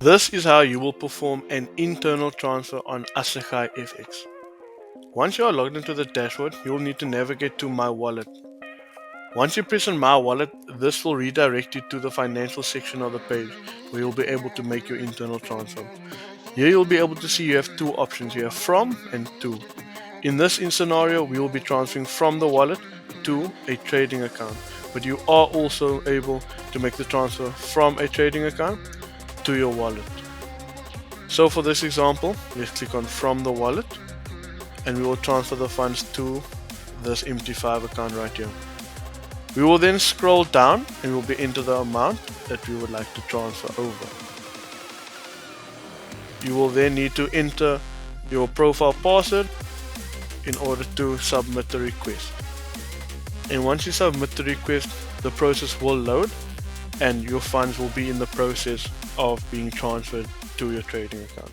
This is how you will perform an internal transfer on AssegAI FX. Once you are logged into the dashboard, you will need to navigate to My Wallet. Once you press on My Wallet, this will redirect you to the financial section of the page where you'll be able to make your internal transfer. Here you'll be able to see you have two options here, from and to. In this scenario, we will be transferring from the wallet to a trading account, but you are also able to make the transfer from a trading account to your wallet. So for this example, let's click on from the wallet and we will transfer the funds to this MT5 account right here. We will then scroll down and we will be enter the amount that we would like to transfer over. You will then need to enter your profile password in order to submit the request. And once you submit the request, the process will load and your funds will be in the process of being transferred to your trading account.